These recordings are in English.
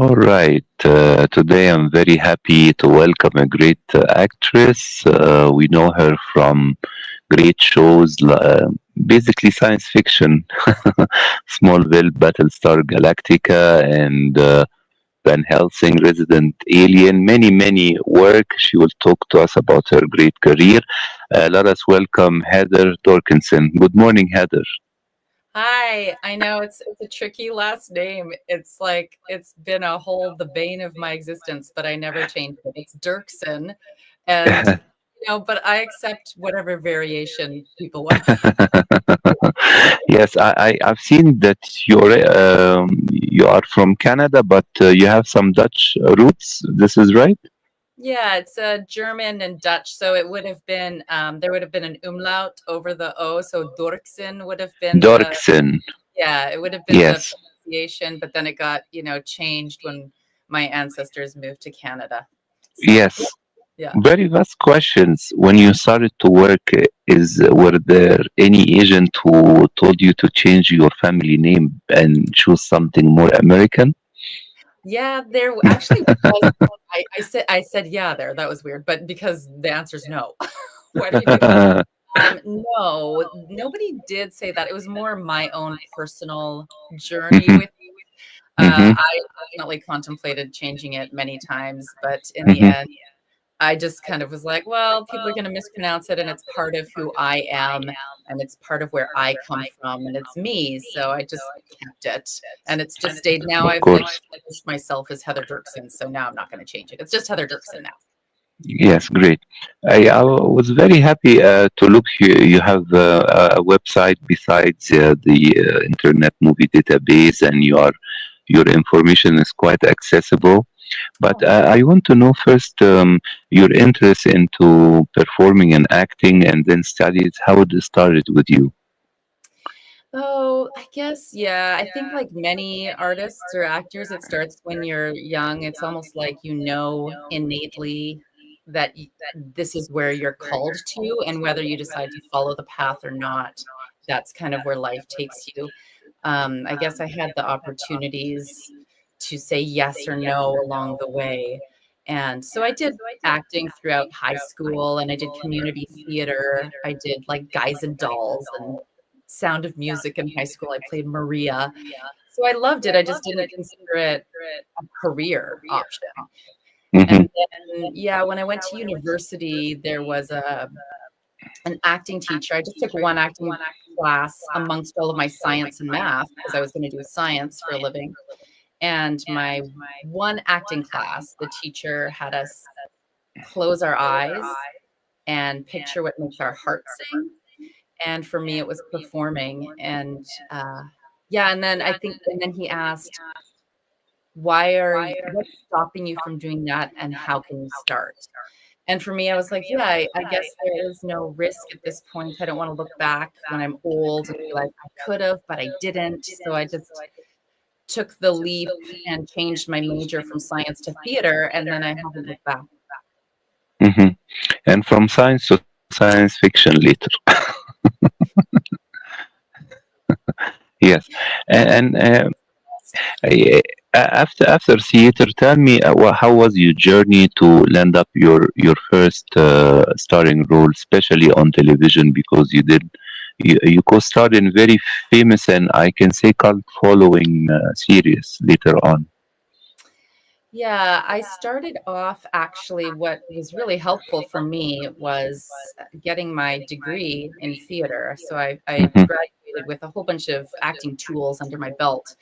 All right. Today I'm very happy to welcome a great actress. We know her from great shows, basically science fiction, Smallville, Battlestar Galactica, and Van Helsing, Resident Alien, many work. She will talk to us about her great career. Let us welcome Heather Doerksen. Good morning, Heather. Hi, I know it's a tricky last name. It's like it's been the bane of my existence, but I never changed it. It's Doerksen, and but I accept whatever variation people want. Yes, I've seen that you are from Canada, but you have some Dutch roots. This is right? Yeah, it's German and Dutch, so it would have been there would have been an umlaut over the O, so Doerksen would have been the Dorksen. yeah, it would have been the Yes, pronunciation, but then it got changed when my ancestors moved to Canada. So yes. yeah. Very vast questions. When you started to work, were there any agent who told you to change your family name and choose something more American? Yeah, there actually was. I said yeah there. That was weird, but because the answer is no. Why do you think? No, nobody did say that. It was more my own personal journey Mhm, with. mhm, I definitely contemplated changing it many times, but in the mhm. end, I just kind of was like, well, people are going to mispronounce it, and it's part of who I am, and it's part of where I come from, and it's me. So I just kept it, and it's just stayed. Now Of I've course. established myself as Heather Dirksen, so now I'm not going to change it. It's just Heather Dirksen now. Yes, great. I was very happy to look here. You have a website besides the Internet Movie Database, and your information is quite accessible. But I want to know first your interest into performing and acting, and then studies. How it started with you? Oh, I guess, yeah. I think like many artists or actors, it starts when you're young. It's almost like innately that this is where you're called to, and whether you decide to follow the path or not, that's kind of where life takes you. I guess I had the opportunities to say yes or no along the way. And so I did acting throughout high school and I did community theater. I did like Guys and Dolls and Sound of Music in high school. I played Maria. So I loved it. I just didn't consider it a career option. Hmm. And then, yeah, when I went to university, there was an acting teacher. I just took one acting class amongst all of my science and math because I was going to do science for a living. And my one acting class, the teacher had us close our eyes and picture what makes our heart sing. And for me, it was performing. And yeah, and then and then he asked, what's stopping you from doing that? And how can you start? And for me, I was like, yeah, I guess there is no risk at this point. I don't want to look back when I'm old and be like, I could have, but I didn't. So I just took the leap and changed my major from science to theater. And then I haven't looked back. Hmm. And from science to science fiction later. Yes, and I- after theater, tell me how was your journey to land up your first starring role, especially on television, because you co-starred in very famous and I can say cult following series later on. Yeah, I started off actually, what was really helpful for me was getting my degree in theater. So I Hmm. graduated with a whole bunch of acting tools under my belt.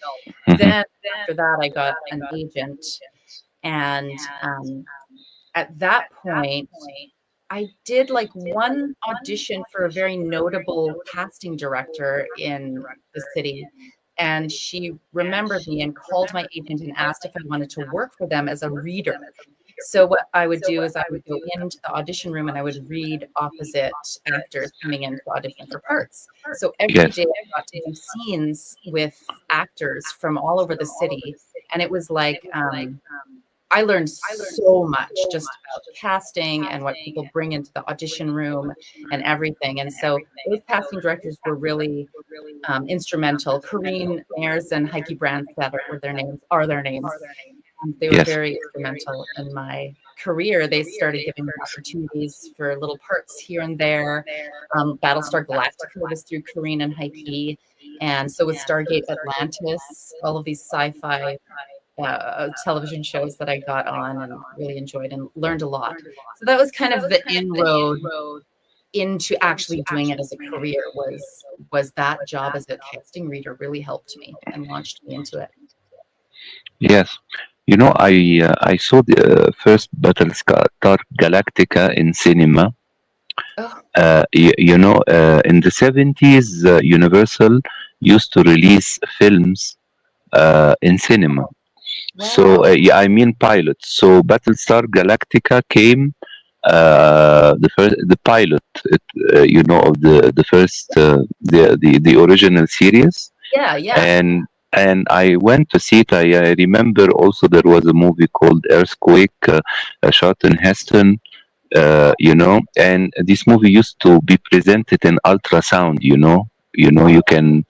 Hmm. Then after that, I got an agent. And at that point, I did like one audition for a very notable casting director in the city. And she remembered me and called my agent and asked if I wanted to work for them as a reader. So what I would do is I would go into the audition room and I would read opposite actors coming in to audition for parts. So every Yes. day I got to do scenes with actors from all over the city. And it was like I learned so much just about casting and what people bring into the audition room and everything. And so those casting directors were really instrumental. Kareen Ayers and Heike Brandstetter were their names, are their names. They were Yes. very instrumental in my career. They started giving me opportunities for little parts here and there. Battlestar Galactica was through Kareen and Heike, and so was Stargate Atlantis. All of these sci-fi television shows that I got on and really enjoyed and learned a lot. So that was kind of the inroad into actually doing it as a career. Was that job as a casting reader really helped me and launched me into it. Yes. I saw the first Battlestar Galactica in cinema. Oh, In the 70s, Universal used to release films in cinema. So, wow. yeah, I mean pilots. So, Battlestar Galactica came, the pilot, of the first, the original series, Yeah, yeah. and I went to see it. I remember also there was a movie called Earthquake, shot in Heston, and this movie used to be presented in ultrasound. You can,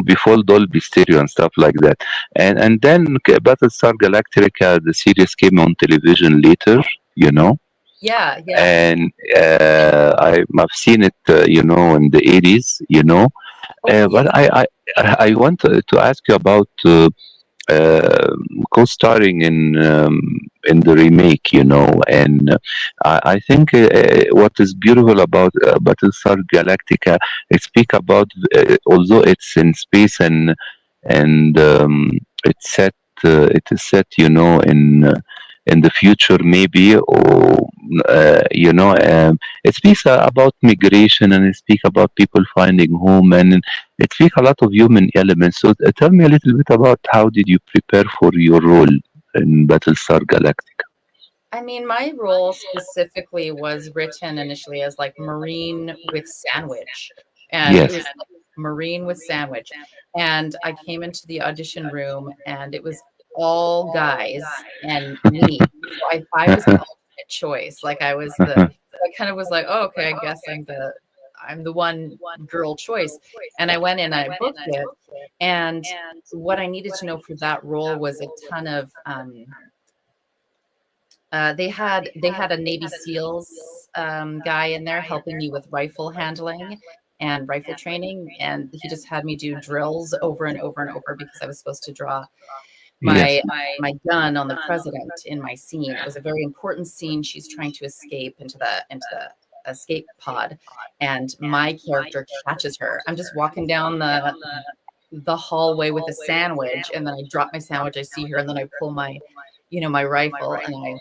before Dolby Stereo and stuff like that. And then Battlestar Galactica, the series came on television later. You know, Yeah, yeah. and I've seen it, in the 80s. Oh, But yeah. I want to ask you about uh, co-starring in the remake, and I think what is beautiful about Battlestar Galactica, it speak about, although it's in space and it's set, it is set, in the future maybe, or it speaks about migration, and it speaks about people finding home, and it speaks a lot of human elements. So tell me a little bit about how did you prepare for your role in Battlestar Galactica? I mean, my role specifically was written initially as like Marine with sandwich. And it Yes. was like Marine with sandwich. And I came into the audition room and it was all guys and me. So I was the alternate choice. Like I kind of was like, oh, okay, I guess I'm the one girl choice. And I went in, I booked it. And what I needed to know for that role was a ton of they had a Navy SEALs guy in there helping me with rifle handling and rifle training, and he just had me do drills over and over and over because I was supposed to draw Yes. my gun on the president in my scene. It was a very important scene. She's trying to escape into the escape pod, and my character catches her. I'm just walking down the hallway with a sandwich, and then I drop my sandwich. I see her, and then I pull my rifle, and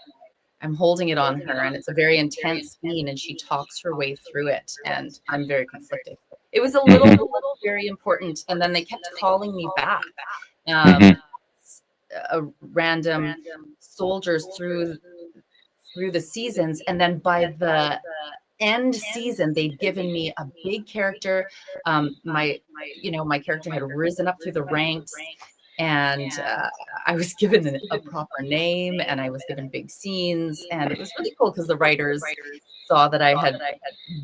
I'm holding it on her, and it's a very intense scene, and she talks her way through it, and I'm very conflicted. It was a little, Hmm. very important, and then they kept calling me back, Hmm. um, random soldiers through the seasons, and then by the end season, they'd given me a big character. My character had risen up through the ranks, and I was given a proper name, and I was given big scenes, and it was really cool because the writers saw that I had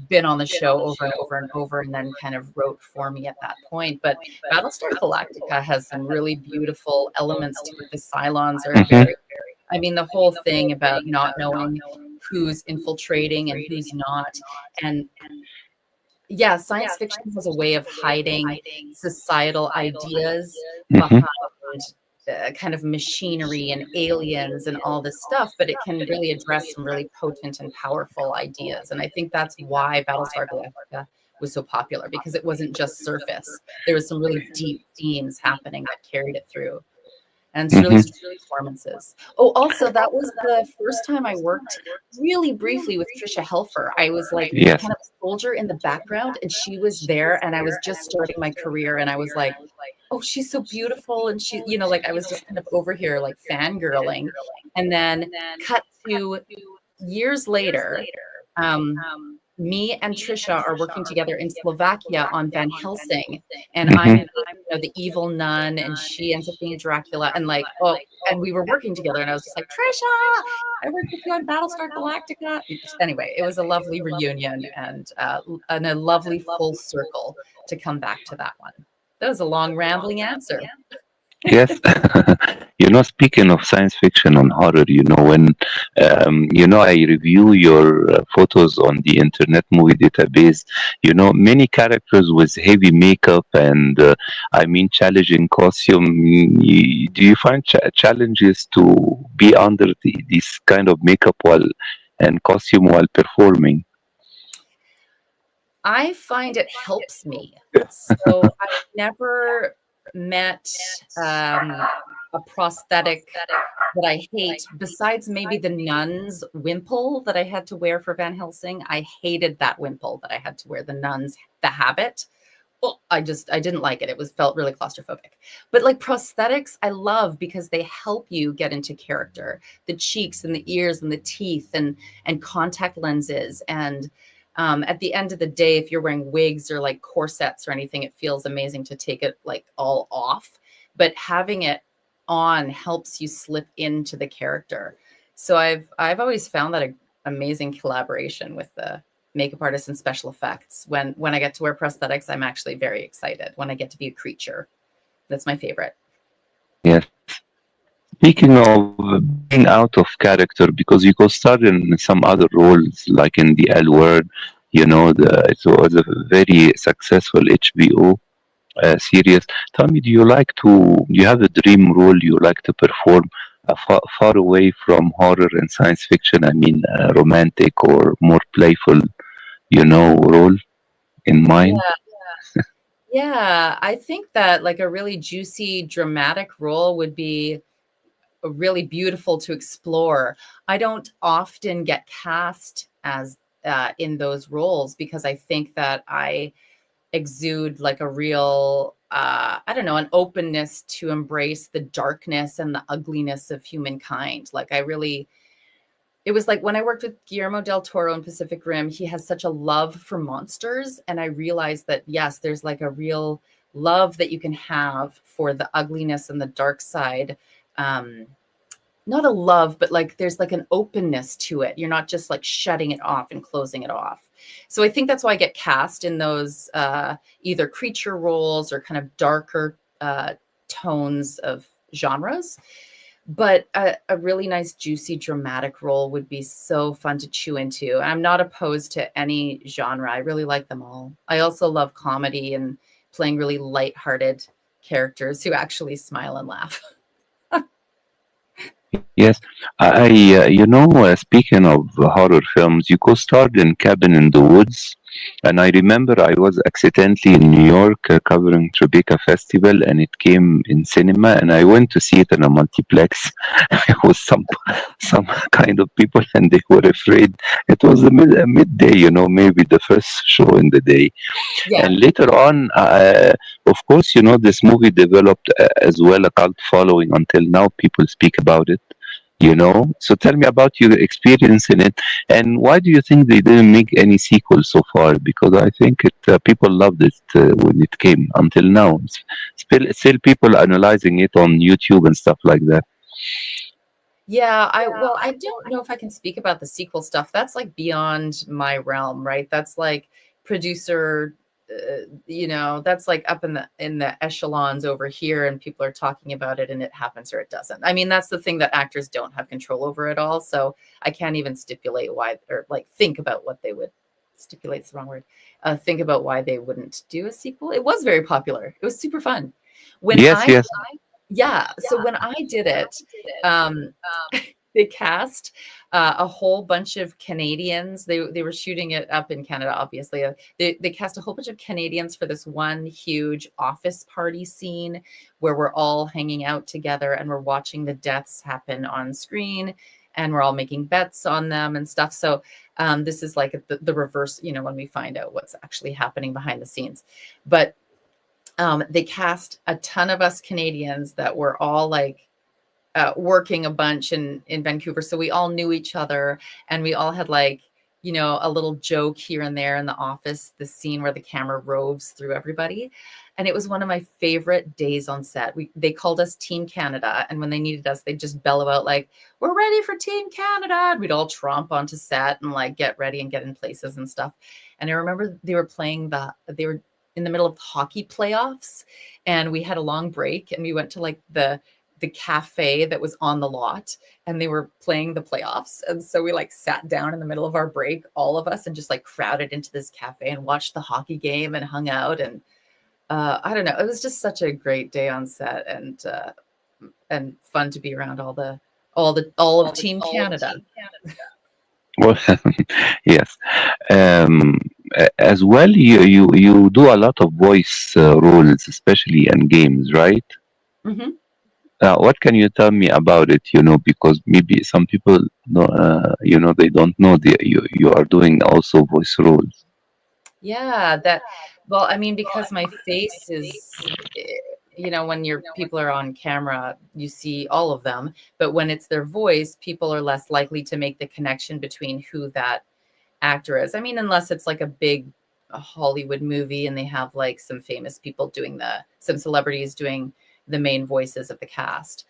been on the show over and over and over, and then kind of wrote for me at that point. But Battlestar Galactica has some really beautiful elements to it. The Cylons are Hmm. very, I mean, the whole thing about not knowing who's infiltrating and who's not, and yeah, science fiction has a way of hiding societal ideas Hmm. behind kind of machinery and aliens and all this stuff, but it can really address some really potent and powerful ideas. And I think that's why Battlestar Galactica was so popular, because it wasn't just surface. There was some really deep themes happening that carried it through, and it's really Hmm. strong performances. Oh, also, that was the first time I worked really briefly with Trisha Helfer. I was like Yes. kind of a soldier in the background, and she was there, and I was just starting my career, and I was like, oh, she's so beautiful, and like I was just kind of over here like fangirling, and then cut to years later. Um, Me and Trisha are working together in Slovakia on Van Helsing, and I'm Hmm. the evil nun, and she ends up being Dracula, and like, oh, and we were working together, and I was just like, Trisha, I worked with you on Battlestar Galactica. Anyway, it was a lovely reunion, and a lovely full circle to come back to that one. That was a long rambling answer. Yes, speaking of science fiction and horror, I review your photos on the Internet Movie Database. Many characters with heavy makeup and, I mean, challenging costume. Do you find challenges to be under this kind of makeup while and costume while performing? I find it helps me. So I've never met a prosthetic that I hate, besides maybe the nun's wimple that I had to wear for Van Helsing. I hated that wimple that I had to wear, the habit. Oh, I didn't like it. It was felt really claustrophobic. But like prosthetics, I love because they help you get into character. The cheeks and the ears and the teeth and contact lenses. And at the end of the day, if you're wearing wigs or like corsets or anything, it feels amazing to take it like all off. But having it on helps you slip into the character. So I've always found that a amazing collaboration with the makeup artists and special effects. When I get to wear prosthetics, I'm actually very excited when I get to be a creature. That's my favorite. Yes. Speaking of being out of character, because you could start in some other roles, like in the L Word, it was a very successful HBO series. Tell me, do you have a dream role you like to perform far away from horror and science fiction? I mean, romantic or more playful, role in mind? Yeah. Yeah, I think that like a really juicy dramatic role would be really beautiful to explore. I don't often get cast as in those roles because I think that I exude like a real I don't know, an openness to embrace the darkness and the ugliness of humankind. Like I really it was like when I worked with Guillermo del Toro in Pacific Rim, he has such a love for monsters, and I realized that yes, there's like a real love that you can have for the ugliness and the dark side. um Not a love, but like there's like an openness to it. You're not just like shutting it off and closing it off. So I think that's why I get cast in those either creature roles or kind of darker tones of genres. But a really nice, juicy, dramatic role would be so fun to chew into. I'm not opposed to any genre. I really like them all. I also love comedy and playing really lighthearted characters who actually smile and laugh. Yes, speaking of horror films, you co-starred in Cabin in the Woods, and I remember I was accidentally in New York covering Tribeca Festival, and it came in cinema, and I went to see it in a multiplex with some kind of people, and they were afraid. It was a midday, maybe the first show in the day. Yeah. And later on, of course, this movie developed as well a cult following until now. People speak about it. So tell me about your experience in it, and why do you think they didn't make any sequel so far? Because I think people loved it when it came until now. Still people analyzing it on YouTube and stuff like that. Yeah, I don't know if I can speak about the sequel stuff. That's like beyond my realm, right? That's like producer, that's like up in the echelons over here, and people are talking about it, and it happens or it doesn't. I mean, that's the thing that actors don't have control over at all. So I can't even stipulate why, or like think about what they would. Stipulate's the wrong word. Think about why they wouldn't do a sequel. It was very popular. It was super fun. When Yes, I yes. Yeah, so when I did it, um, they cast a whole bunch of Canadians. They were shooting it up in Canada, obviously. They cast a whole bunch of Canadians for this one huge office party scene where we're all hanging out together and we're watching the deaths happen on screen, and we're all making bets on them and stuff. So this is like the reverse, when we find out what's actually happening behind the scenes. But they cast a ton of us Canadians that were all like working a bunch in Vancouver. So we all knew each other, and we all had like, a little joke here and there in the office, the scene where the camera roves through everybody. And it was one of my favorite days on set. They called us Team Canada. And when they needed us, they'd just bellow out like, "We're ready for Team Canada." And we'd all tromp onto set and like get ready and get in places and stuff. And I remember they were in the middle of hockey playoffs, and we had a long break, and we went to like the cafe that was on the lot, and they were playing the playoffs. And so we like sat down in the middle of our break, all of us, and just like crowded into this cafe and watched the hockey game and hung out. And I don't know, it was just such a great day on set, and fun to be around all of Team Canada. Well, yes. Um, as well, you do a lot of voice roles, especially in games, right? Hmm. What can you tell me about it? Because maybe some people, know, they don't know you are doing also voice roles. Yeah, well, I mean, because my face is, when your people are on camera, you see all of them, but when it's their voice, people are less likely to make the connection between who that actor is. I mean, unless it's like a big Hollywood movie and they have like some celebrities doing the main voices of the cast.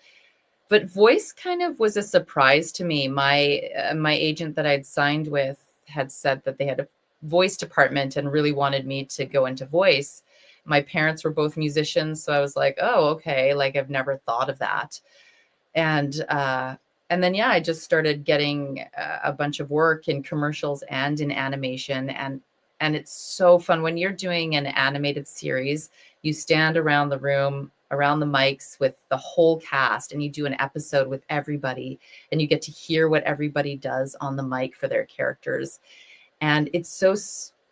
But voice kind of was a surprise to me. My agent that I'd signed with had said that they had a voice department and really wanted me to go into voice. My parents were both musicians, so I was like, "Oh, okay, like I've never thought of that." And then yeah, I just started getting a bunch of work in commercials and in animation, and it's so fun when you're doing an animated series. You stand around the room, around the mics with the whole cast, and you do an episode with everybody, and you get to hear what everybody does on the mic for their characters. And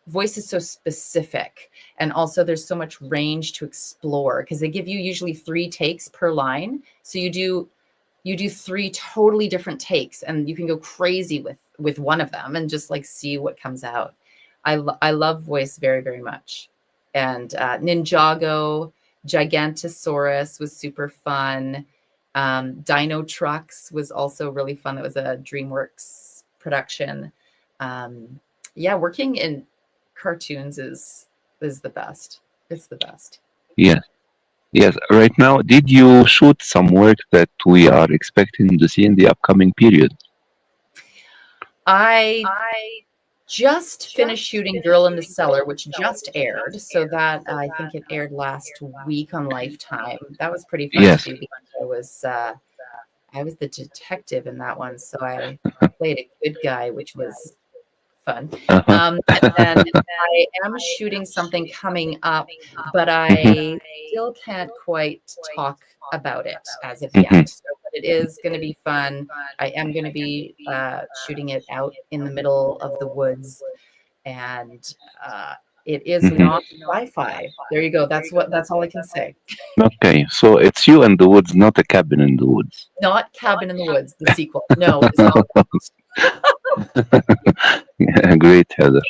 voice is so specific, and also there's so much range to explore because they give you usually 3 takes per line, so you do 3 totally different takes, and you can go crazy with one of them and just like see what comes out. I love voice very, very much. And Ninjago, Gigantosaurus was super fun. Dino Trucks was also really fun. That was a DreamWorks production. Um, yeah, working in cartoons is the best. It's the best. Yes, yes. Right now, did you shoot some work that we are expecting to see in the upcoming period? I just finished shooting Girl in the Cellar, which just aired. So that I think it aired last week on Lifetime. That was pretty fun to Yes. do because I was the detective in that one, so I played a good guy, which was fun. Uh-huh. And then I am shooting something coming up, but Mhm, I still can't quite talk about it as of mhm. yet. So, but it is going to be fun. I am going to be shooting it out in the middle of the woods, and it is Mhm. not sci-fi. There you go. That's all I can say. Okay, so it's you in the woods, not a cabin in the woods. Not Cabin in the Woods, the sequel. No, it is not that. Great, Heather.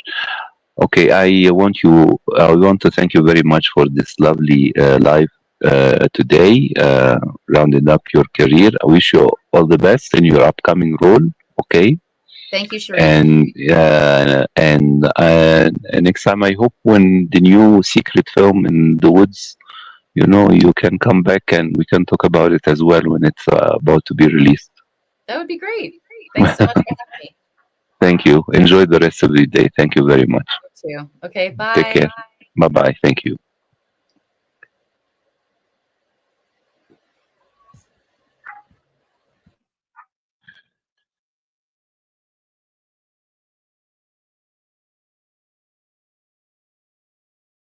Okay, I want to thank you very much for this lovely live today, rounding up your career. I wish you all the best in your upcoming role. Okay, Thank you, Sharif. and next time I hope when the new secret film in the woods, you can come back and we can talk about it as well when it's about to be released. That would be great. Thanks so much for having me. Thank you. Enjoy the rest of the day. Thank you very much. You too. Okay, Take bye. care. Bye bye. Thank you.